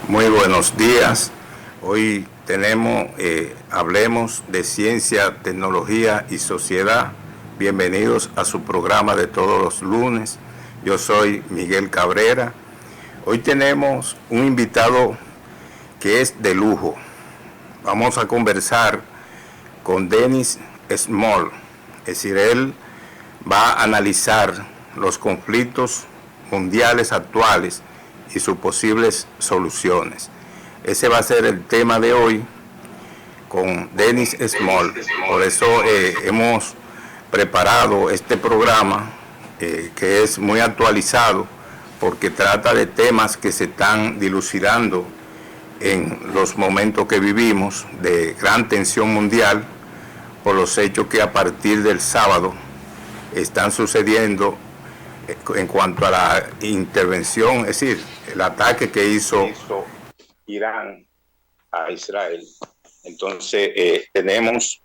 Muy buenos días. Hoy hablemos de ciencia, tecnología y sociedad. Bienvenidos a su programa de todos los lunes. Yo soy Miguel Cabrera. Hoy tenemos un invitado que es de lujo. Vamos a conversar con Dennis Small. Es decir, él va a analizar los conflictos mundiales actuales y sus posibles soluciones. Ese va a ser el tema de hoy con Dennis Small. Por eso hemos preparado este programa que es muy actualizado porque trata de temas que se están dilucidando en los momentos que vivimos de gran tensión mundial por los hechos que a partir del sábado están sucediendo en cuanto a la intervención, es decir, el ataque que hizo Irán a Israel. Entonces tenemos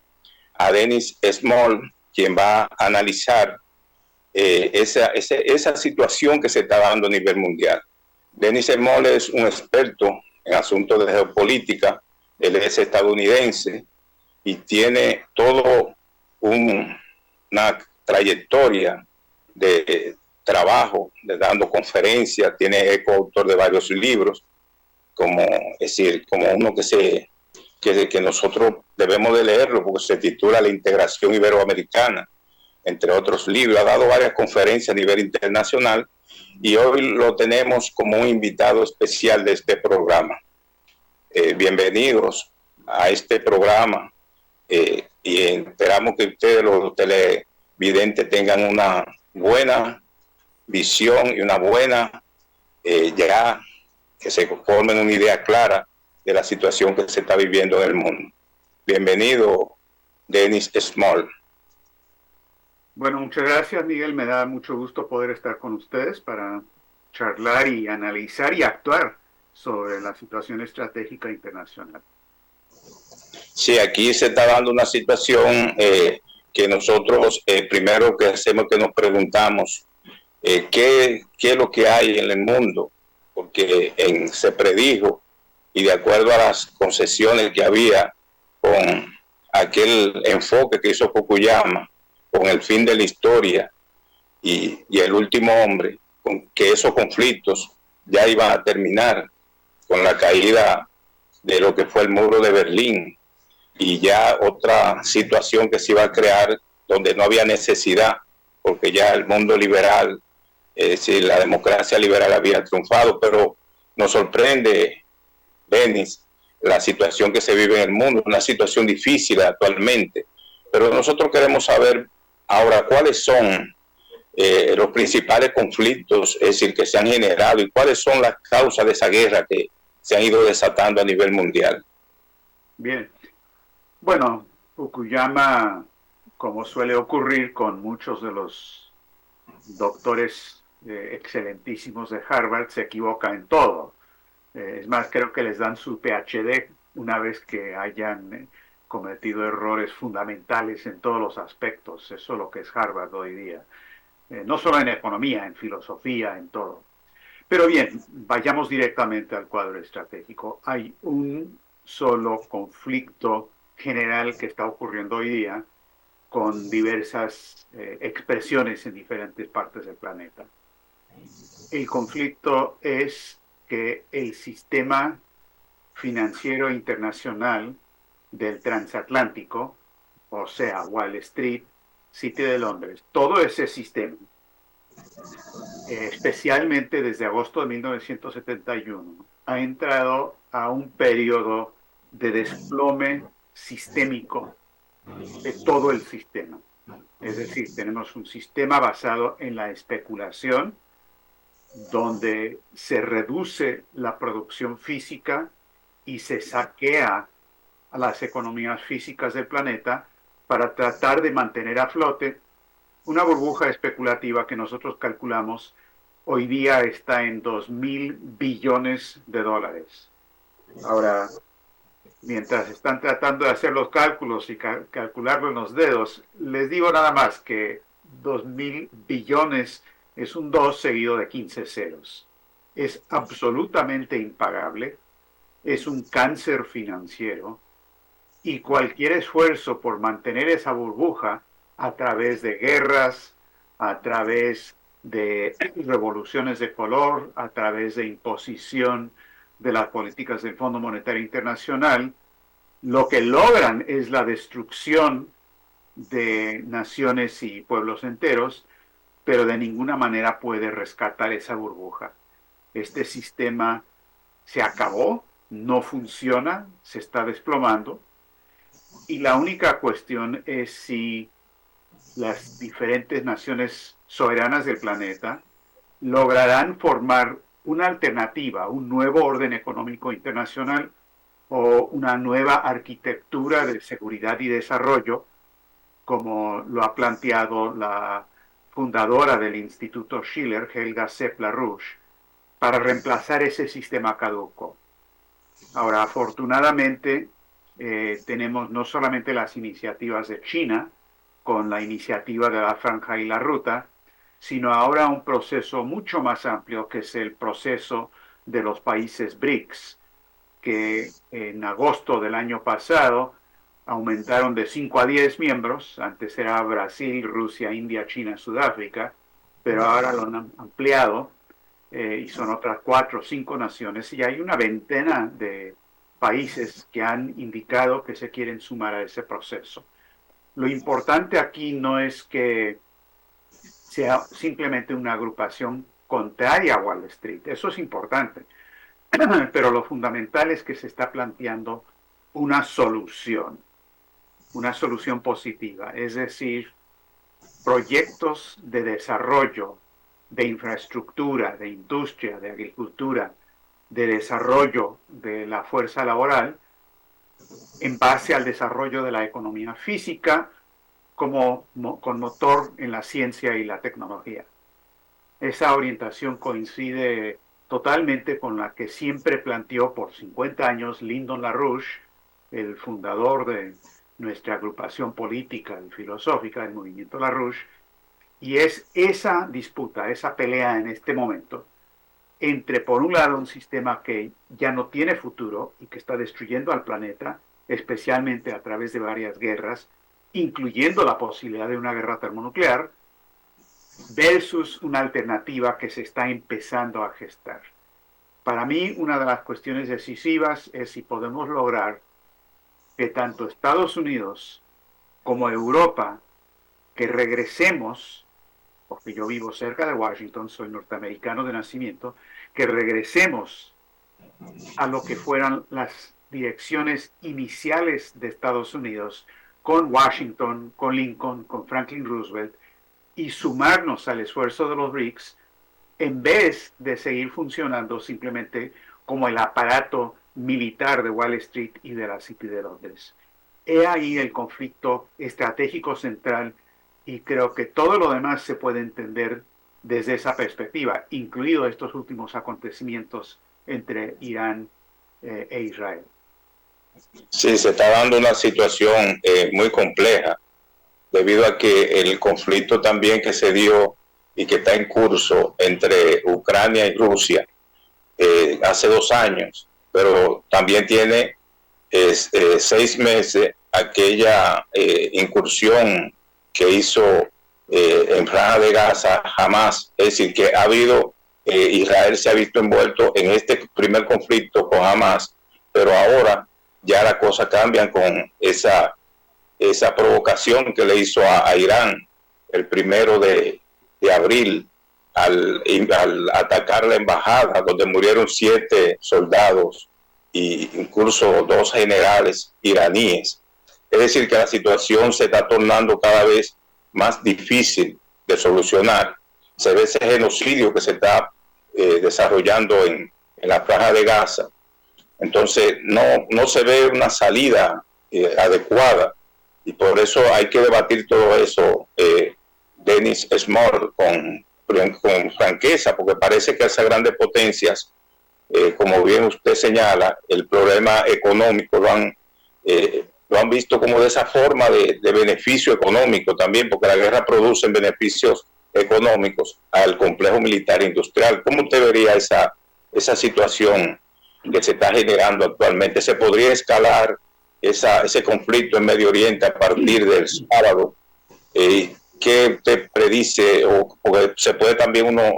a Dennis Small, quien va a analizar esa situación que se está dando a nivel mundial. Dennis Small es un experto en asuntos de geopolítica, él es estadounidense y tiene todo una trayectoria de trabajo, dando conferencias, es coautor de varios libros, como uno que nosotros debemos de leerlo porque se titula La integración iberoamericana, entre otros libros. Ha dado varias conferencias a nivel internacional y hoy lo tenemos como un invitado especial de este programa. Bienvenidos a este programa y esperamos que ustedes, los televidentes, tengan una buena visión y una buena, ya que se formen una idea clara de la situación que se está viviendo en el mundo. Bienvenido, Dennis Small. Bueno, muchas gracias, Miguel. Me da mucho gusto poder estar con ustedes para charlar y analizar y actuar sobre la situación estratégica internacional. Sí, aquí se está dando una situación que nosotros primero que hacemos que nos preguntamos qué es lo que hay en el mundo, porque se predijo y de acuerdo a las concesiones que había con aquel enfoque que hizo Fukuyama, con el fin de la historia y el último hombre, con que esos conflictos ya iban a terminar con la caída de lo que fue el muro de Berlín y ya otra situación que se iba a crear donde no había necesidad, porque ya el mundo liberal, es decir, la democracia liberal había triunfado, pero nos sorprende, Dennis, la situación que se vive en el mundo, una situación difícil actualmente, pero nosotros queremos saber ahora cuáles son los principales conflictos, es decir, que se han generado y cuáles son las causas de esa guerra que se han ido desatando a nivel mundial. Bien. Bueno, Fukuyama, como suele ocurrir con muchos de los doctores excelentísimos de Harvard, se equivoca en todo. Es más, creo que les dan su PhD una vez que hayan cometido errores fundamentales en todos los aspectos. Eso es lo que es Harvard hoy día. No solo en economía, en filosofía, en todo. Pero bien, vayamos directamente al cuadro estratégico. Hay un solo conflicto general que está ocurriendo hoy día con diversas expresiones en diferentes partes del planeta. El conflicto es que el sistema financiero internacional del transatlántico, o sea, Wall Street, City de Londres, todo ese sistema, especialmente desde agosto de 1971, ha entrado a un periodo de desplome sistémico de todo el sistema. Es decir, tenemos un sistema basado en la especulación, donde se reduce la producción física y se saquea a las economías físicas del planeta para tratar de mantener a flote una burbuja especulativa que nosotros calculamos hoy día está en 2.000 billones de dólares. Ahora, mientras están tratando de hacer los cálculos y calcularlo en los dedos, les digo nada más que 2.000 billones es un 2 seguido de 15 ceros. Es absolutamente impagable es un cáncer financiero y cualquier esfuerzo por mantener esa burbuja a través de guerras, a través de revoluciones de color, a través de imposición de las políticas del Fondo Monetario Internacional, lo que logran es la destrucción de naciones y pueblos enteros, pero de ninguna manera puede rescatar esa burbuja. Este sistema se acabó, no funciona, se está desplomando, y la única cuestión es si las diferentes naciones soberanas del planeta lograrán formar una alternativa, un nuevo orden económico internacional o una nueva arquitectura de seguridad y desarrollo, como lo ha planteado la fundadora del Instituto Schiller, Helga Sepp-LaRouche, para reemplazar ese sistema caduco. Ahora, afortunadamente, tenemos no solamente las iniciativas de China, con la iniciativa de la Franja y la Ruta, sino ahora un proceso mucho más amplio, que es el proceso de los países BRICS, que en agosto del año pasado aumentaron de 5 a 10 miembros. Antes era Brasil, Rusia, India, China, Sudáfrica, pero ahora lo han ampliado y son otras 4 o 5 naciones, y hay una veintena de países que han indicado que se quieren sumar a ese proceso. Lo importante aquí no es que sea simplemente una agrupación contraria a Wall Street, eso es importante, pero lo fundamental es que se está planteando una solución positiva, es decir, proyectos de desarrollo, de infraestructura, de industria, de agricultura, de desarrollo de la fuerza laboral, en base al desarrollo de la economía física con motor en la ciencia y la tecnología. Esa orientación coincide totalmente con la que siempre planteó por 50 años Lyndon LaRouche, el fundador de nuestra agrupación política y filosófica, el movimiento LaRouche, y es esa disputa, esa pelea en este momento entre, por un lado, un sistema que ya no tiene futuro y que está destruyendo al planeta, especialmente a través de varias guerras, incluyendo la posibilidad de una guerra termonuclear, versus una alternativa que se está empezando a gestar. Para mí, una de las cuestiones decisivas es si podemos lograr que tanto Estados Unidos como Europa, que regresemos, porque yo vivo cerca de Washington, soy norteamericano de nacimiento, que regresemos a lo que fueran las direcciones iniciales de Estados Unidos, con Washington, con Lincoln, con Franklin Roosevelt, y sumarnos al esfuerzo de los BRICS, en vez de seguir funcionando simplemente como el aparato militar de Wall Street y de la City de Londres. He ahí el conflicto estratégico central, y creo que todo lo demás se puede entender desde esa perspectiva, incluido estos últimos acontecimientos entre Irán e Israel. Sí, se está dando una situación muy compleja, debido a que el conflicto también que se dio y que está en curso entre Ucrania y Rusia hace 2 años, pero también tiene 6 meses aquella incursión que hizo en Franja de Gaza Hamas. Es decir, que ha habido, Israel se ha visto envuelto en este primer conflicto con Hamas, pero ahora ya las cosas cambian con esa provocación que le hizo a Irán el 1 de abril al atacar la embajada, donde murieron 7 soldados e incluso 2 generales iraníes. Es decir, que la situación se está tornando cada vez más difícil de solucionar. Se ve ese genocidio que se está desarrollando en la Franja de Gaza. Entonces no se ve una salida adecuada, y por eso hay que debatir todo eso, Dennis Small, con franqueza, porque parece que esas grandes potencias, como bien usted señala, el problema económico lo han visto como de esa forma de beneficio económico también, porque la guerra produce beneficios económicos al complejo militar industrial. ¿Cómo usted vería esa situación que se está generando actualmente. Se podría escalar ese conflicto en Medio Oriente a partir del sábado. ¿Qué te predice o se puede también uno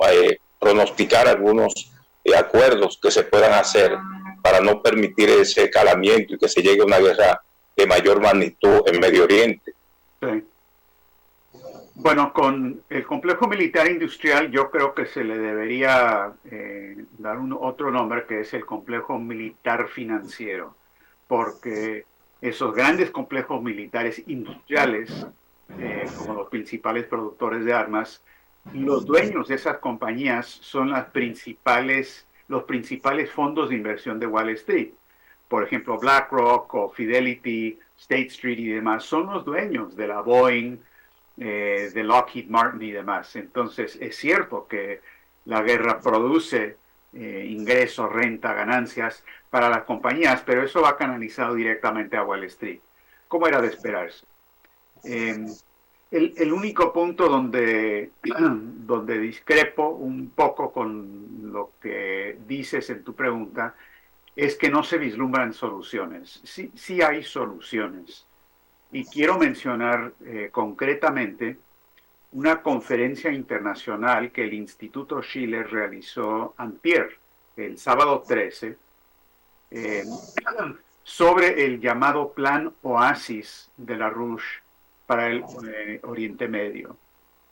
pronosticar algunos acuerdos que se puedan hacer para no permitir ese escalamiento y que se llegue a una guerra de mayor magnitud en Medio Oriente? Sí. Bueno, con el complejo militar industrial yo creo que se le debería dar otro nombre, que es el complejo militar financiero, porque esos grandes complejos militares industriales, como los principales productores de armas, los dueños de esas compañías son los principales fondos de inversión de Wall Street. Por ejemplo, BlackRock o Fidelity, State Street y demás son los dueños de la Boeing, de Lockheed Martin y demás. Entonces, es cierto que la guerra produce ingresos, renta, ganancias para las compañías, pero eso va canalizado directamente a Wall Street, como era de esperarse. El único punto donde discrepo un poco con lo que dices en tu pregunta es que no se vislumbran soluciones. Sí, sí hay soluciones. Y quiero mencionar concretamente una conferencia internacional que el Instituto Schiller realizó antier, el sábado 13, eh, sobre el llamado Plan Oasis de la Rouge para el Oriente Medio.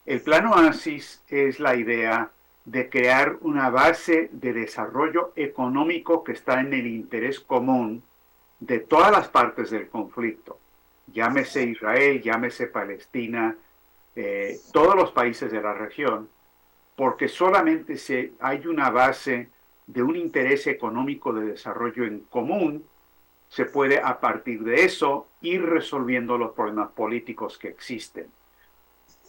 El Plan Oasis es la idea de crear una base de desarrollo económico que está en el interés común de todas las partes del conflicto. Llámese Israel, llámese Palestina, todos los países de la región, porque solamente hay una base de un interés económico de desarrollo en común, se puede a partir de eso ir resolviendo los problemas políticos que existen.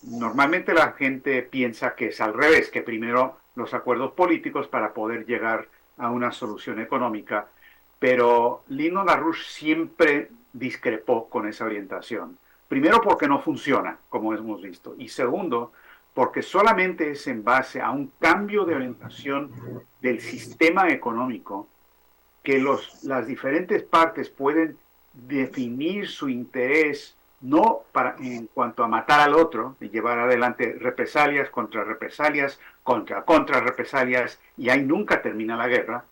Normalmente la gente piensa que es al revés, que primero los acuerdos políticos para poder llegar a una solución económica, pero Lyndon LaRouche siempre discrepó con esa orientación. Primero porque no funciona, como hemos visto, y segundo, porque solamente es en base a un cambio de orientación del sistema económico que las diferentes partes pueden definir su interés no en cuanto a matar al otro y llevar adelante represalias, contra represalias, y ahí nunca termina la guerra,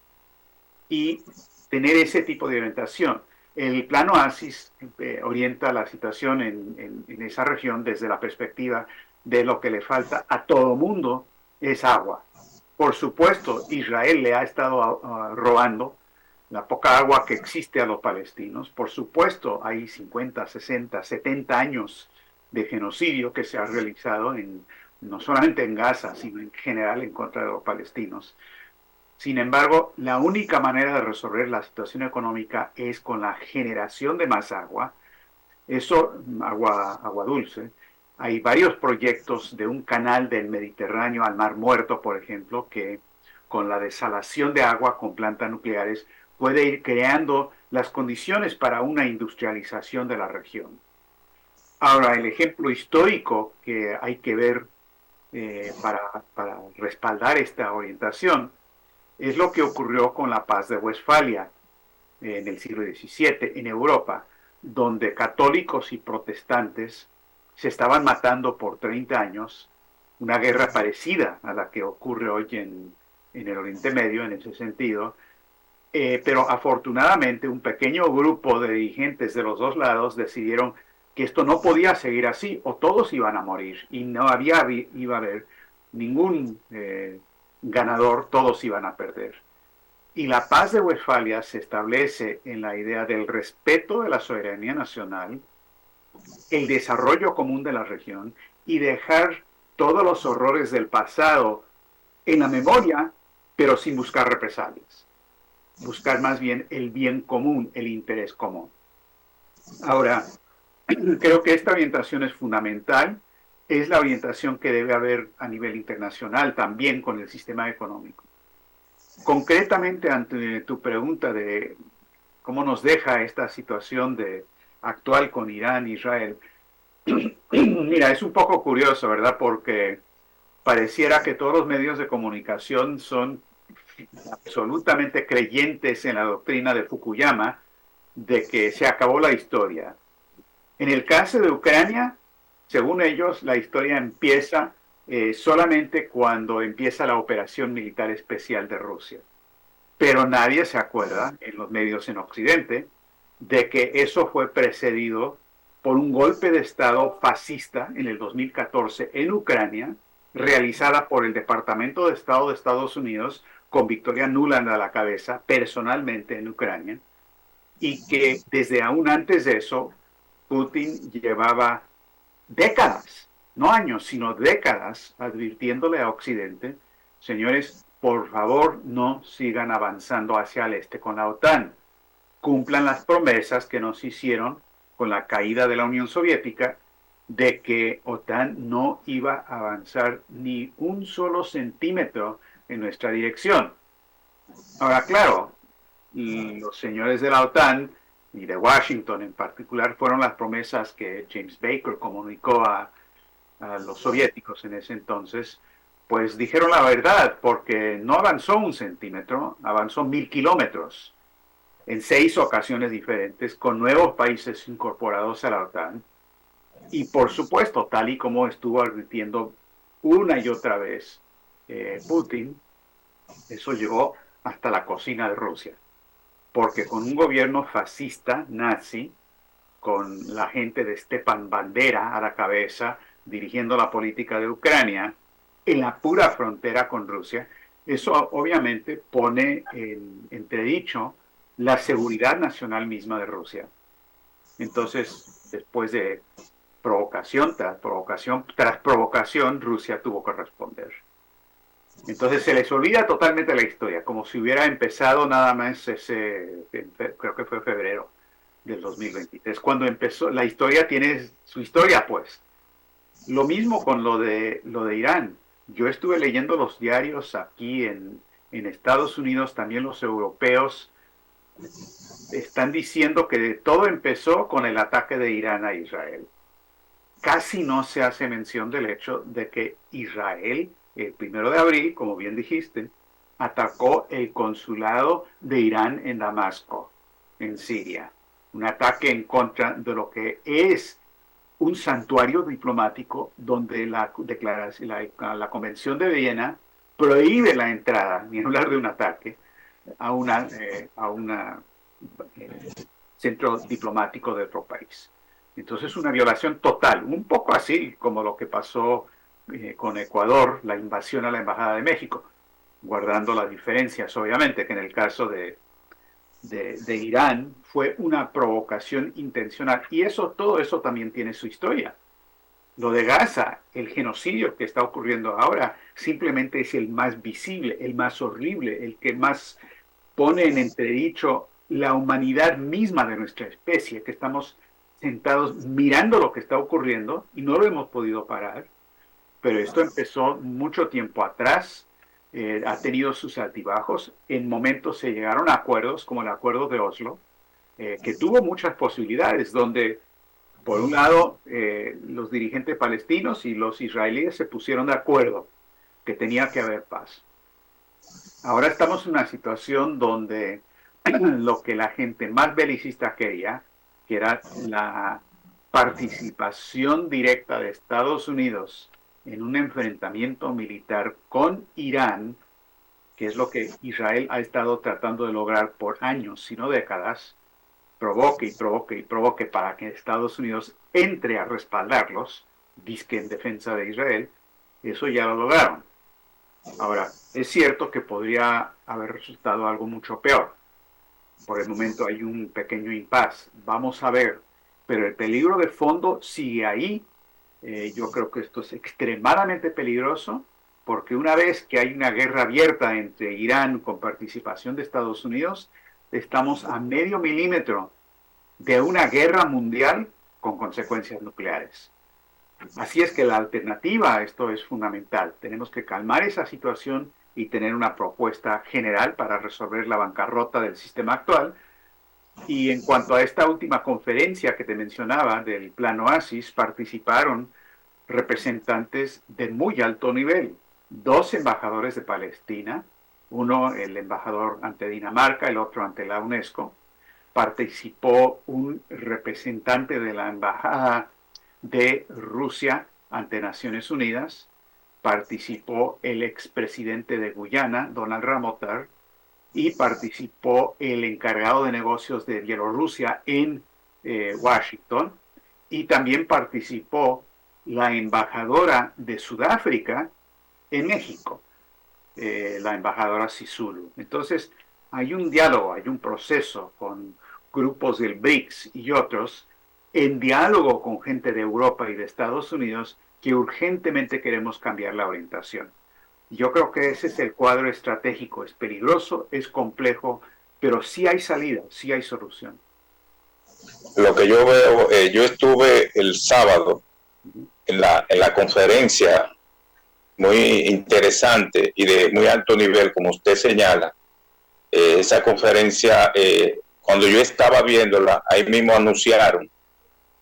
y tener ese tipo de orientación. El Plan Oasis orienta la situación en esa región desde la perspectiva de lo que le falta a todo mundo es agua. Por supuesto, Israel le ha estado robando la poca agua que existe a los palestinos. Por supuesto, hay 50, 60, 70 años de genocidio que se ha realizado no solamente en Gaza, sino en general en contra de los palestinos. Sin embargo, la única manera de resolver la situación económica es con la generación de más agua, agua dulce. Hay varios proyectos de un canal del Mediterráneo al Mar Muerto, por ejemplo, que con la desalación de agua con plantas nucleares puede ir creando las condiciones para una industrialización de la región. Ahora, el ejemplo histórico que hay que ver para respaldar esta orientación es lo que ocurrió con la Paz de Westfalia en el siglo XVII en Europa, donde católicos y protestantes se estaban matando por 30 años, una guerra parecida a la que ocurre hoy en el Oriente Medio en ese sentido, pero afortunadamente un pequeño grupo de dirigentes de los dos lados decidieron que esto no podía seguir así o todos iban a morir y no iba a haber ningún ganador, todos iban a perder. Y la paz de Westfalia se establece en la idea del respeto de la soberanía nacional, el desarrollo común de la región y dejar todos los horrores del pasado en la memoria, pero sin buscar represalias. Buscar más bien el bien común, el interés común. Ahora, creo que esta orientación es fundamental, es la orientación que debe haber a nivel internacional también con el sistema económico. Concretamente, ante tu pregunta de cómo nos deja esta situación actual con Irán e Israel, mira, es un poco curioso, ¿verdad? Porque pareciera que todos los medios de comunicación son absolutamente creyentes en la doctrina de Fukuyama de que se acabó la historia. En el caso de Ucrania, según ellos, la historia empieza solamente cuando empieza la operación militar especial de Rusia. Pero nadie se acuerda, en los medios en Occidente, de que eso fue precedido por un golpe de Estado fascista en el 2014 en Ucrania, realizada por el Departamento de Estado de Estados Unidos, con Victoria Nuland a la cabeza, personalmente en Ucrania, y que desde aún antes de eso, Putin llevaba décadas, no años, sino décadas, advirtiéndole a Occidente, señores, por favor no sigan avanzando hacia el este con la OTAN, cumplan las promesas que nos hicieron con la caída de la Unión Soviética de que OTAN no iba a avanzar ni un solo centímetro en nuestra dirección. Ahora, claro, los señores de la OTAN y de Washington en particular fueron las promesas que James Baker comunicó a los soviéticos en ese entonces, pues dijeron la verdad, porque no avanzó un centímetro, avanzó 1000 kilómetros en 6 ocasiones diferentes, con nuevos países incorporados a la OTAN. Y por supuesto, tal y como estuvo advirtiendo una y otra vez Putin, eso llegó hasta la cocina de Rusia. Porque con un gobierno fascista, nazi, con la gente de Stepan Bandera a la cabeza, dirigiendo la política de Ucrania, en la pura frontera con Rusia, eso obviamente pone en entredicho la seguridad nacional misma de Rusia. Entonces, después de provocación tras provocación tras provocación, Rusia tuvo que responder. Entonces se les olvida totalmente la historia, como si hubiera empezado nada más creo que fue febrero del 2023, cuando empezó, la historia tiene su historia, pues. Lo mismo con lo de Irán. Yo estuve leyendo los diarios aquí en Estados Unidos, también los europeos están diciendo que todo empezó con el ataque de Irán a Israel. Casi no se hace mención del hecho de que Israel, el 1 de abril, como bien dijiste, atacó el consulado de Irán en Damasco, en Siria. Un ataque en contra de lo que es un santuario diplomático donde la Convención de Viena prohíbe la entrada, ni hablar de un ataque, a una centro diplomático de otro país. Entonces, una violación total, un poco así como lo que pasó con Ecuador, la invasión a la Embajada de México, guardando las diferencias, obviamente, que en el caso de Irán fue una provocación intencional. Y todo eso también tiene su historia. Lo de Gaza, el genocidio que está ocurriendo ahora, simplemente es el más visible, el más horrible, el que más pone en entredicho la humanidad misma de nuestra especie, que estamos sentados mirando lo que está ocurriendo y no lo hemos podido parar, pero esto empezó mucho tiempo atrás, ha tenido sus altibajos, en momentos se llegaron a acuerdos como el acuerdo de Oslo, que tuvo muchas posibilidades, donde por un lado los dirigentes palestinos y los israelíes se pusieron de acuerdo que tenía que haber paz. Ahora estamos en una situación donde lo que la gente más belicista quería, que era la participación directa de Estados Unidos en un enfrentamiento militar con Irán, que es lo que Israel ha estado tratando de lograr por años, si no décadas, provoque y provoque y provoque para que Estados Unidos entre a respaldarlos, disque en defensa de Israel, eso ya lo lograron. Ahora, es cierto que podría haber resultado algo mucho peor. Por el momento hay un pequeño impasse. Vamos a ver. Pero el peligro de fondo sigue ahí. Yo creo que esto es extremadamente peligroso porque una vez que hay una guerra abierta entre Irán con participación de Estados Unidos, estamos a medio milímetro de una guerra mundial con consecuencias nucleares. Así es que la alternativa a esto es fundamental. Tenemos que calmar esa situación y tener una propuesta general para resolver la bancarrota del sistema actual. Y en cuanto a esta última conferencia que te mencionaba del Plan Oasis, participaron representantes de muy alto nivel, 2 embajadores de Palestina, uno el embajador ante Dinamarca, el otro ante la UNESCO. Participó un representante de la embajada de Rusia ante Naciones Unidas, participó el expresidente de Guyana, Donald Ramotar, y participó el encargado de negocios de Bielorrusia en Washington, y también participó la embajadora de Sudáfrica en México, la embajadora Sisulu. Entonces, hay un diálogo, hay un proceso con grupos del BRICS y otros, en diálogo con gente de Europa y de Estados Unidos, que urgentemente queremos cambiar la orientación. Yo creo que ese es el cuadro estratégico. Es peligroso, es complejo, pero sí hay salida, sí hay solución. Lo que yo veo, yo estuve el sábado en la conferencia muy interesante y de muy alto nivel, como usted señala. Esa conferencia, cuando yo estaba viéndola, ahí mismo anunciaron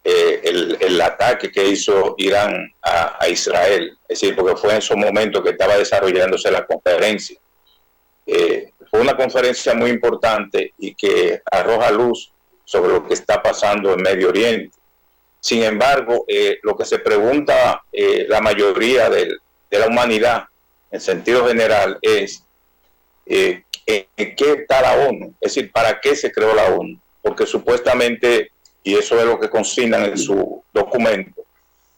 el ataque que hizo Irán a Israel, es decir, porque fue en esos momentos que estaba desarrollándose la conferencia. Fue una conferencia muy importante y que arroja luz sobre lo que está pasando en Medio Oriente. Sin embargo, lo que se pregunta la mayoría de la humanidad, en sentido general, es ¿en qué está la ONU? Es decir, ¿para qué se creó la ONU? Porque supuestamente, y eso es lo que consignan en su documento,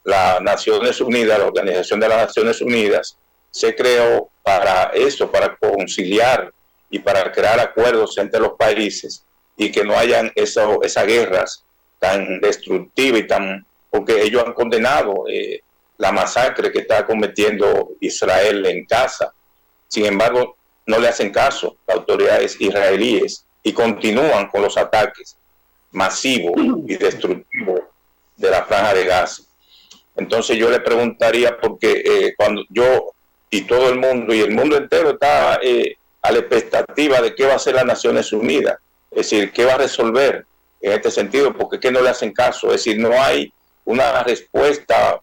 las Naciones Unidas, la Organización de las Naciones Unidas, se creó para eso, para conciliar y para crear acuerdos entre los países y que no hayan esas guerras tan destructivas y tan... porque ellos han condenado la masacre que está cometiendo Israel en Gaza. Sin embargo, no le hacen caso las autoridades israelíes y continúan con los ataques masivos y destructivos de la Franja de Gaza. Entonces yo le preguntaría, porque cuando yo y todo el mundo y el mundo entero está a la expectativa de qué va a hacer las Naciones Unidas, es decir, qué va a resolver en este sentido, porque ¿qué no le hacen caso? Es decir, no hay una respuesta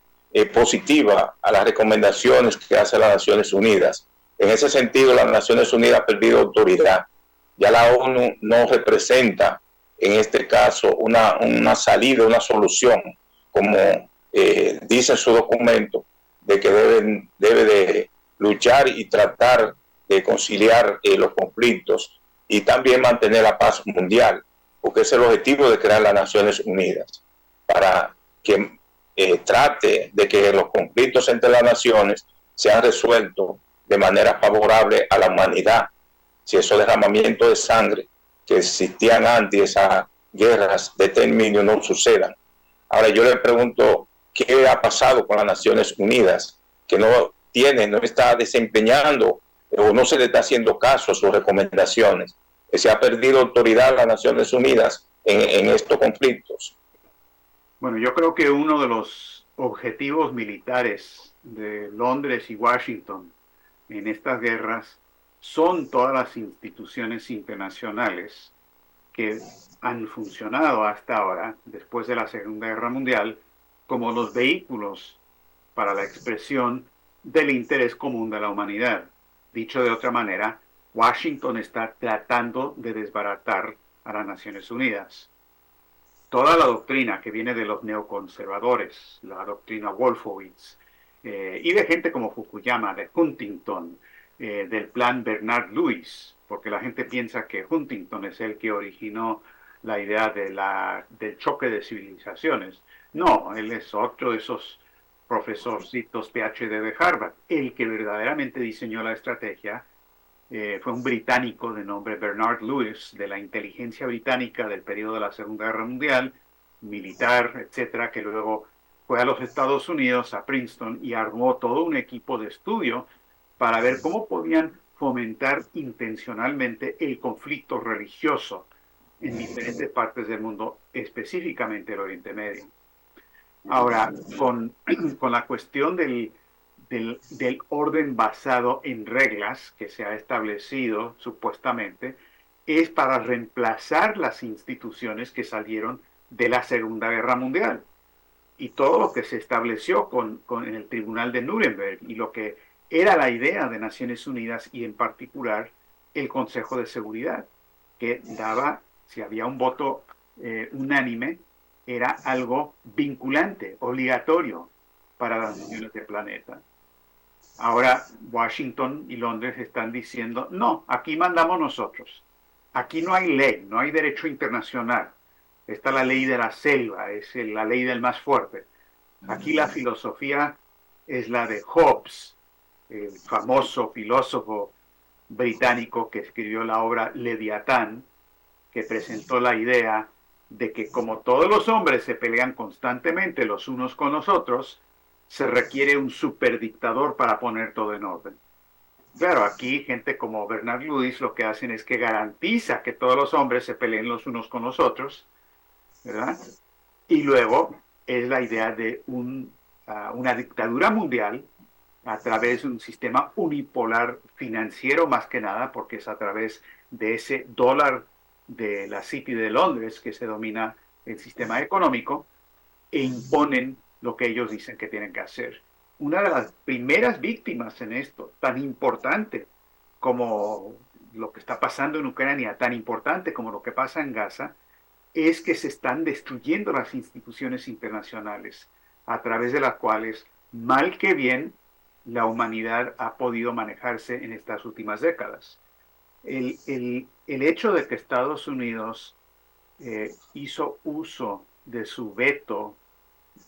positiva a las recomendaciones que hacen las Naciones Unidas. En ese sentido, las Naciones Unidas ha perdido autoridad. Ya la ONU no representa, en este caso, una salida, una solución, como dice en su documento, de que debe de luchar y tratar de conciliar los conflictos y también mantener la paz mundial, porque es el objetivo de crear las Naciones Unidas, para que trate de que los conflictos entre las naciones sean resueltos de manera favorable a la humanidad. Si esos derramamientos de sangre que existían antes, esas guerras de exterminio no sucedan. Ahora yo le pregunto, ¿qué ha pasado con las Naciones Unidas? Que no está desempeñando o no se le está haciendo caso a sus recomendaciones. Se ha perdido autoridad las Naciones Unidas en estos conflictos. Bueno, yo creo que uno de los objetivos militares de Londres y Washington en estas guerras son todas las instituciones internacionales que han funcionado hasta ahora, después de la Segunda Guerra Mundial, como los vehículos para la expresión del interés común de la humanidad. Dicho de otra manera, Washington está tratando de desbaratar a las Naciones Unidas. Toda la doctrina que viene de los neoconservadores, la doctrina Wolfowitz, y de gente como Fukuyama, de Huntington, del plan Bernard Lewis, porque la gente piensa que Huntington es el que originó la idea del choque de civilizaciones. No, él es otro de esos profesorcitos PhD de Harvard. El que verdaderamente diseñó la estrategia fue un británico de nombre Bernard Lewis, de la inteligencia británica del periodo de la Segunda Guerra Mundial, militar, etcétera, que luego fue a los Estados Unidos, a Princeton, y armó todo un equipo de estudio para ver cómo podían fomentar intencionalmente el conflicto religioso en diferentes partes del mundo, específicamente el Oriente Medio. Ahora, con la cuestión del orden basado en reglas que se ha establecido supuestamente, es para reemplazar las instituciones que salieron de la Segunda Guerra Mundial y todo lo que se estableció en el Tribunal de Nuremberg y lo que era la idea de Naciones Unidas y en particular el Consejo de Seguridad, que daba, si había un voto unánime, era algo vinculante, obligatorio para las naciones del planeta. Ahora Washington y Londres están diciendo, no, aquí mandamos nosotros. Aquí no hay ley, no hay derecho internacional. Está la ley de la selva, es la ley del más fuerte. Aquí la filosofía es la de Hobbes, el famoso filósofo británico que escribió la obra Leviatán, que presentó la idea de que como todos los hombres se pelean constantemente los unos con los otros, se requiere un superdictador para poner todo en orden. Claro, aquí gente como Bernard Lewis lo que hacen es que garantiza que todos los hombres se peleen los unos con los otros, ¿verdad? Y luego es la idea de una dictadura mundial a través de un sistema unipolar financiero más que nada, porque es a través de ese dólar de la City de Londres que se domina el sistema económico e imponen lo que ellos dicen que tienen que hacer. Una de las primeras víctimas en esto, tan importante como lo que está pasando en Ucrania, tan importante como lo que pasa en Gaza, es que se están destruyendo las instituciones internacionales a través de las cuales, mal que bien, la humanidad ha podido manejarse en estas últimas décadas. El hecho de que Estados Unidos hizo uso de su veto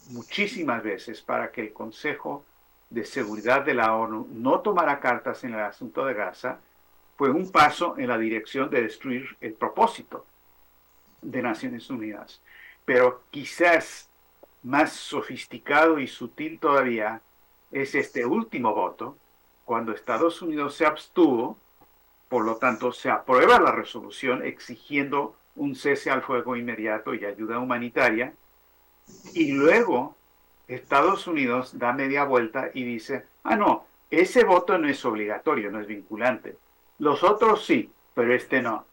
muchísimas veces para que el Consejo de Seguridad de la ONU no tomara cartas en el asunto de Gaza, fue un paso en la dirección de destruir el propósito de Naciones Unidas. Pero quizás más sofisticado y sutil todavía es este último voto, cuando Estados Unidos se abstuvo, por lo tanto se aprueba la resolución exigiendo un cese al fuego inmediato y ayuda humanitaria, y luego Estados Unidos da media vuelta y dice, ah, no, ese voto no es obligatorio, no es vinculante. Los otros sí, pero este no.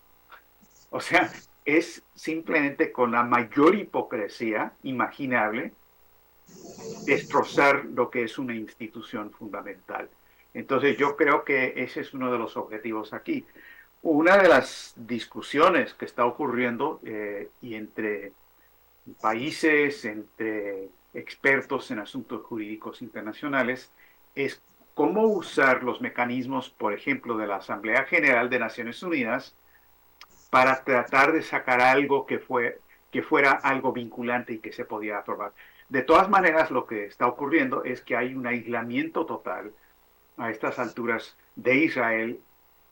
O sea, es simplemente con la mayor hipocresía imaginable destrozar lo que es una institución fundamental. Entonces yo creo que ese es uno de los objetivos aquí. Una de las discusiones que está ocurriendo y entre países, entre expertos en asuntos jurídicos internacionales, es cómo usar los mecanismos, por ejemplo, de la Asamblea General de Naciones Unidas para tratar de sacar algo que fuera algo vinculante y que se podía aprobar. De todas maneras, lo que está ocurriendo es que hay un aislamiento total a estas alturas de Israel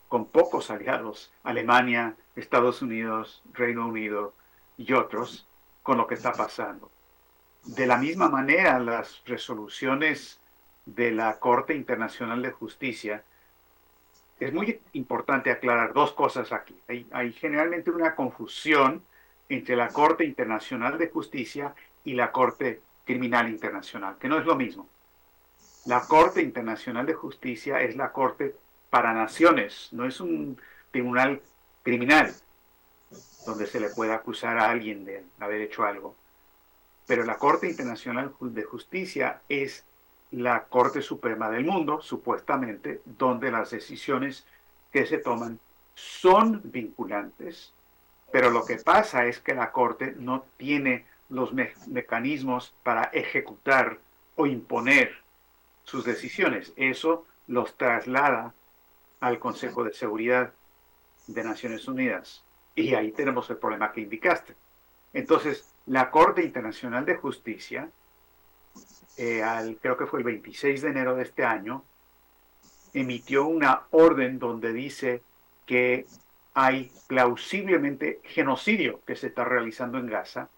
con pocos aliados, Alemania, Estados Unidos, Reino Unido y otros, con lo que está pasando. De la misma manera, las resoluciones de la Corte Internacional de Justicia, es muy importante aclarar dos cosas aquí. Hay generalmente una confusión entre la Corte Internacional de Justicia y la Corte Criminal Internacional, que no es lo mismo. La Corte Internacional de Justicia es la Corte para naciones, no es un tribunal criminal donde se le puede acusar a alguien de haber hecho algo. Pero la Corte Internacional de Justicia es la Corte Suprema del mundo, supuestamente, donde las decisiones que se toman son vinculantes, pero lo que pasa es que la Corte no tiene los mecanismos para ejecutar o imponer sus decisiones. Eso los traslada al Consejo de Seguridad de Naciones Unidas. Y ahí tenemos el problema que indicaste. Entonces, la Corte Internacional de Justicia, creo que fue el 26 de enero de este año, emitió una orden donde dice que hay plausiblemente genocidio que se está realizando en Gaza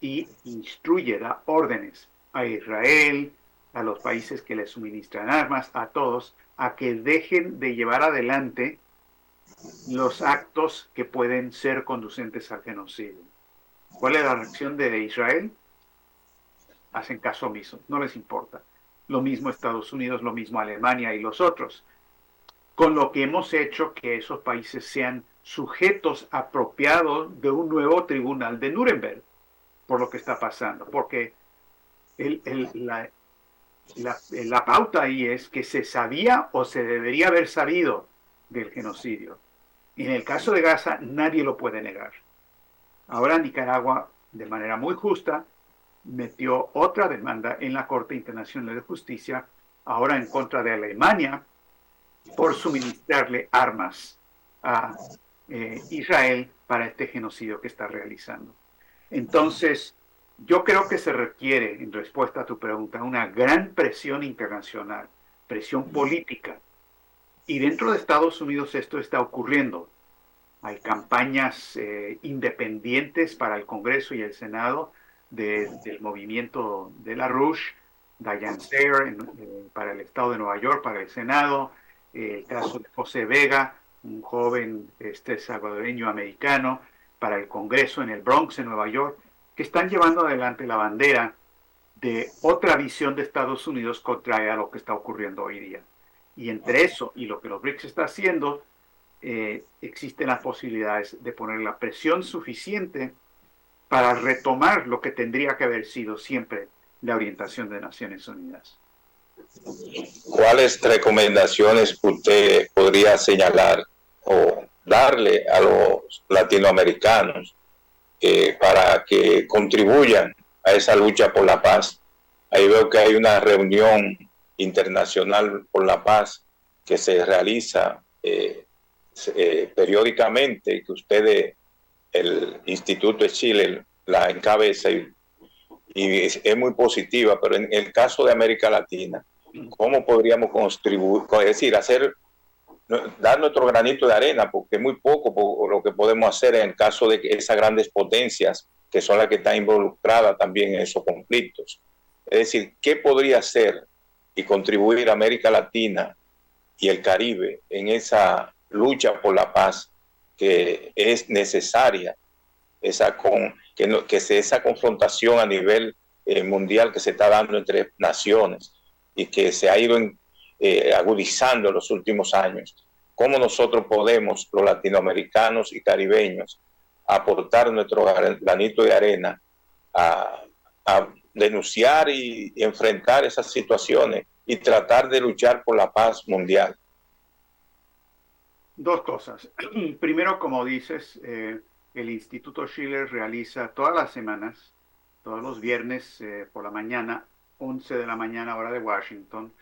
y instruye, da órdenes a Israel, a los países que le suministran armas, a todos, a que dejen de llevar adelante los actos que pueden ser conducentes al genocidio. ¿Cuál es la reacción de Israel? Hacen caso omiso, no les importa. Lo mismo Estados Unidos, lo mismo Alemania y los otros. Con lo que hemos hecho que esos países sean sujetos apropiados de un nuevo tribunal de Nuremberg, por lo que está pasando. Porque la pauta ahí es que se sabía o se debería haber sabido del genocidio. En el caso de Gaza, nadie lo puede negar. Ahora Nicaragua, de manera muy justa, metió otra demanda en la Corte Internacional de Justicia, ahora en contra de Alemania, por suministrarle armas a Israel para este genocidio que está realizando. Entonces, yo creo que se requiere, en respuesta a tu pregunta, una gran presión internacional, presión política. Y dentro de Estados Unidos esto está ocurriendo. Hay campañas independientes para el Congreso y el Senado del movimiento de la Rouge, Diane Sayer para el Estado de Nueva York, para el Senado, el caso de José Vega, un joven salvadoreño americano, para el Congreso en el Bronx, en Nueva York, que están llevando adelante la bandera de otra visión de Estados Unidos contraria a lo que está ocurriendo hoy día. Y entre eso y lo que los BRICS está haciendo, existen las posibilidades de poner la presión suficiente para retomar lo que tendría que haber sido siempre la orientación de Naciones Unidas. ¿Cuáles recomendaciones usted podría señalar o darle a los latinoamericanos para que contribuyan a esa lucha por la paz? Ahí veo que hay una reunión internacional por la paz que se realiza periódicamente, que usted, el Instituto de Chile, la encabeza y es muy positiva, pero en el caso de América Latina, ¿cómo podríamos contribuir? Es decir, dar nuestro granito de arena, porque es muy poco por lo que podemos hacer en el caso de que esas grandes potencias, que son las que están involucradas también en esos conflictos. Es decir, ¿qué podría hacer y contribuir a América Latina y el Caribe en esa lucha por la paz que es necesaria, esa confrontación a nivel mundial que se está dando entre naciones y que se ha ido agudizando en los últimos años? ¿Cómo nosotros podemos, los latinoamericanos y caribeños, aportar nuestro granito de arena a denunciar y enfrentar esas situaciones y tratar de luchar por la paz mundial? Dos cosas. Primero, como dices, el Instituto Schiller realiza todas las semanas, todos los viernes por la mañana, 11 de la mañana hora de Washington,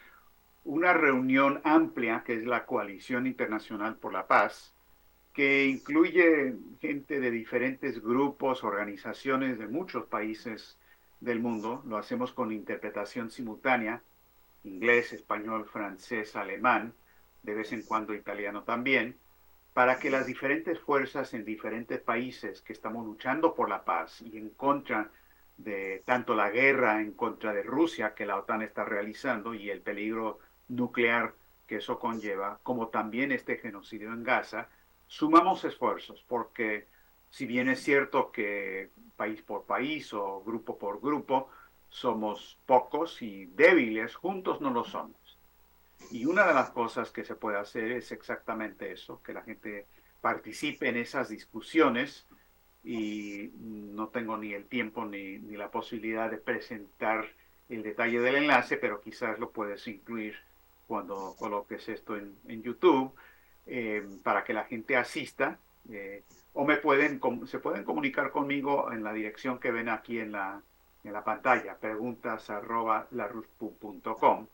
una reunión amplia que es la Coalición Internacional por la Paz, que incluye gente de diferentes grupos, organizaciones de muchos países del mundo. Lo hacemos con interpretación simultánea, inglés, español, francés, alemán, de vez en cuando italiano también, para que las diferentes fuerzas en diferentes países que estamos luchando por la paz y en contra de tanto la guerra en contra de Rusia que la OTAN está realizando y el peligro nuclear que eso conlleva, como también este genocidio en Gaza, sumamos esfuerzos, porque si bien es cierto que país por país o grupo por grupo somos pocos y débiles, juntos no lo somos. Y una de las cosas que se puede hacer es exactamente eso, que la gente participe en esas discusiones, y no tengo ni el tiempo ni la posibilidad de presentar el detalle del enlace, pero quizás lo puedes incluir cuando coloques esto en YouTube, para que la gente asista, o se pueden comunicar conmigo en la dirección que ven aquí en la pantalla, preguntas@laruspu.com,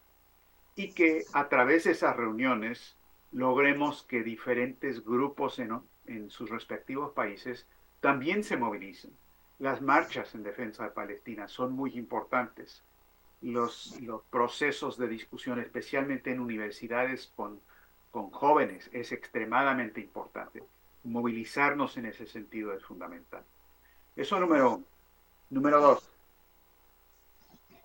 y que a través de esas reuniones logremos que diferentes grupos en sus respectivos países también se movilicen. Las marchas en defensa de Palestina son muy importantes. Los procesos de discusión, especialmente en universidades con jóvenes, es extremadamente importante. Movilizarnos en ese sentido es fundamental. Eso número uno. Número dos,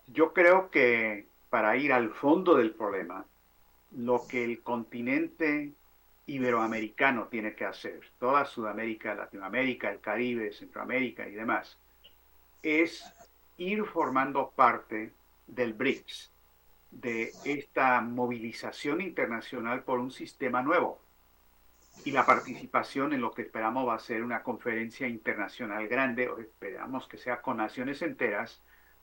yo creo que para ir al fondo del problema, lo que el continente iberoamericano tiene que hacer, toda Sudamérica, Latinoamérica, el Caribe, Centroamérica y demás, es ir formando parte del BRICS, de esta movilización internacional por un sistema nuevo, y la participación en lo que esperamos va a ser una conferencia internacional grande, o esperamos que sea con naciones enteras,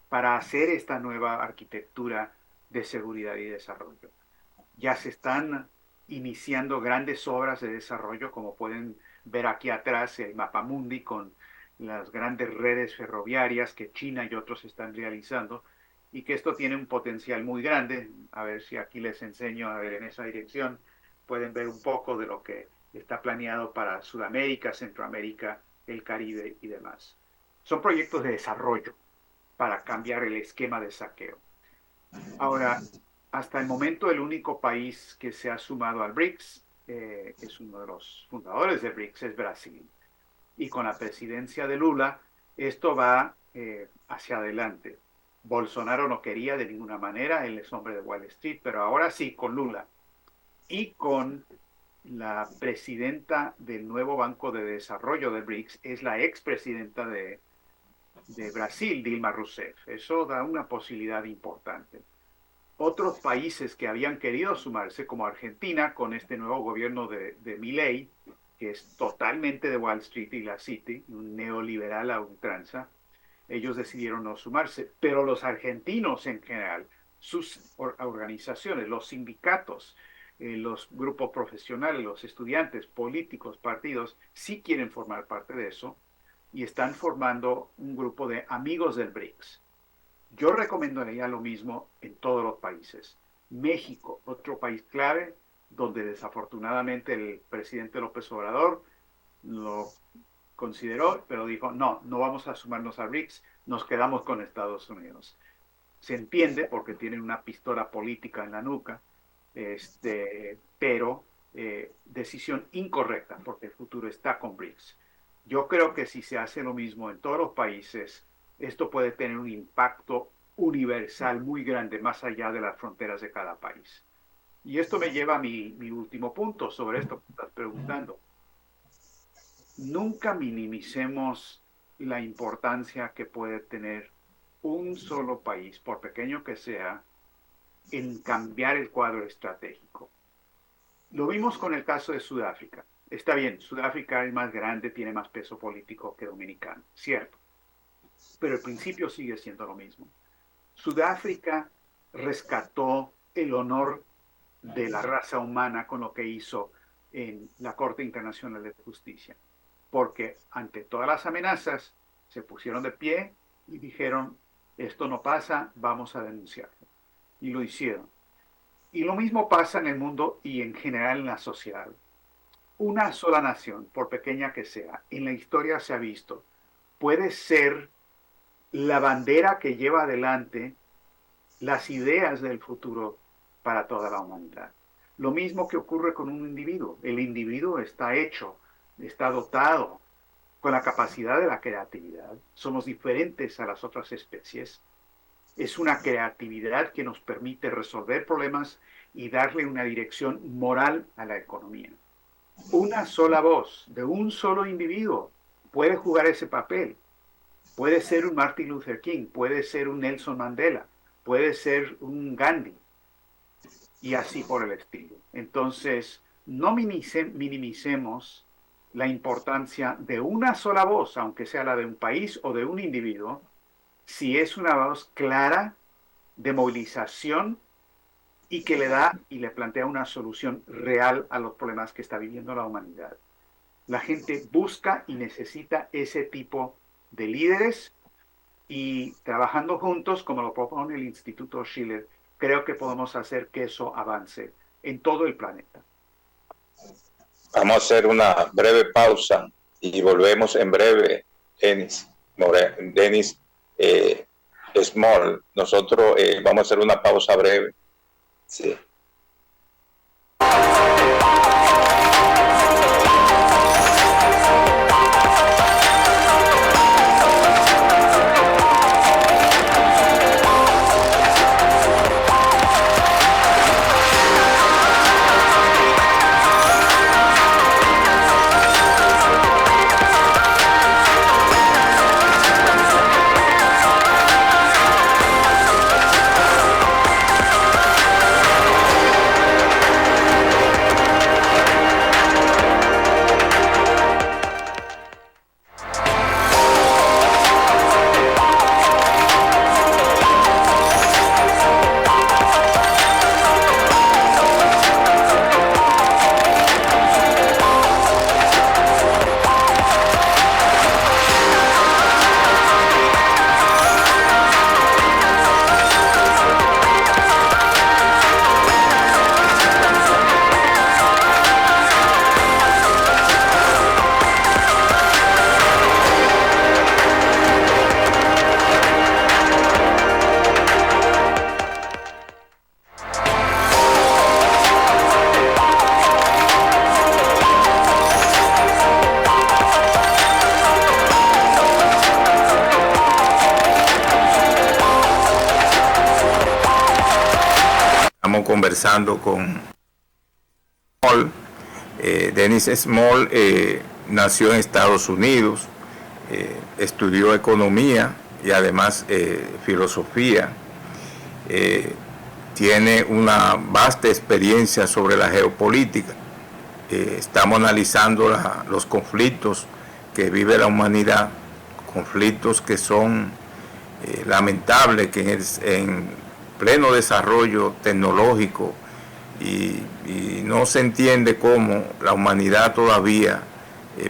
para hacer esta nueva arquitectura de seguridad y desarrollo. Ya se están iniciando grandes obras de desarrollo, como pueden ver aquí atrás el Mapamundi con las grandes redes ferroviarias que China y otros están realizando, y que esto tiene un potencial muy grande. A ver si aquí les enseño a ver en esa dirección. Pueden ver un poco de lo que está planeado para Sudamérica, Centroamérica, el Caribe y demás. Son proyectos de desarrollo para cambiar el esquema de saqueo. Ahora, hasta el momento el único país que se ha sumado al BRICS, es uno de los fundadores del BRICS, es Brasil. Y con la presidencia de Lula, esto va hacia adelante. Bolsonaro no quería de ninguna manera, él es hombre de Wall Street, pero ahora sí, con Lula y con la presidenta del nuevo Banco de Desarrollo de BRICS, es la expresidenta de Brasil, Dilma Rousseff. Eso da una posibilidad importante. Otros países que habían querido sumarse, como Argentina, con este nuevo gobierno de Milei, que es totalmente de Wall Street y la City, un neoliberal a ultranza, ellos decidieron no sumarse. Pero los argentinos en general, sus organizaciones, los sindicatos, los grupos profesionales, los estudiantes, políticos, partidos, sí quieren formar parte de eso y están formando un grupo de amigos del BRICS. Yo recomendaría lo mismo en todos los países. México, otro país clave, donde desafortunadamente el presidente López Obrador lo consideró, pero dijo, no, no vamos a sumarnos a BRICS, nos quedamos con Estados Unidos. Se entiende porque tienen una pistola política en la nuca, pero decisión incorrecta, porque el futuro está con BRICS. Yo creo que si se hace lo mismo en todos los países, esto puede tener un impacto universal muy grande, más allá de las fronteras de cada país. Y esto me lleva a mi último punto sobre esto que estás preguntando. Nunca minimicemos la importancia que puede tener un solo país, por pequeño que sea, en cambiar el cuadro estratégico. Lo vimos con el caso de Sudáfrica. Está bien, Sudáfrica es más grande, tiene más peso político que Dominicana, cierto. Pero el principio sigue siendo lo mismo. Sudáfrica rescató el honor de la raza humana con lo que hizo en la Corte Internacional de Justicia. Porque ante todas las amenazas se pusieron de pie y dijeron, esto no pasa, vamos a denunciarlo. Y lo hicieron. Y lo mismo pasa en el mundo y en general en la sociedad. Una sola nación, por pequeña que sea, en la historia se ha visto, puede ser la bandera que lleva adelante las ideas del futuro para toda la humanidad. Lo mismo que ocurre con un individuo. El individuo está hecho, está dotado con la capacidad de la creatividad. Somos diferentes a las otras especies. Es una creatividad que nos permite resolver problemas y darle una dirección moral a la economía. Una sola voz de un solo individuo puede jugar ese papel. Puede ser un Martin Luther King, puede ser un Nelson Mandela, puede ser un Gandhi, y así por el estilo. Entonces, no minimicemos la importancia de una sola voz, aunque sea la de un país o de un individuo, si es una voz clara de movilización y que le da y le plantea una solución real a los problemas que está viviendo la humanidad. La gente busca y necesita ese tipo de líderes, y trabajando juntos, como lo propone el Instituto Schiller, creo que podemos hacer que eso avance en todo el planeta. Vamos a hacer una breve pausa y volvemos en breve. Denis Small, nosotros vamos a hacer una pausa breve. Sí. conversando con Small. Dennis Small nació en Estados Unidos, estudió economía y además filosofía. Tiene una vasta experiencia sobre la geopolítica. Estamos analizando los conflictos que vive la humanidad, conflictos que son lamentables, que en pleno desarrollo tecnológico y no se entiende cómo la humanidad todavía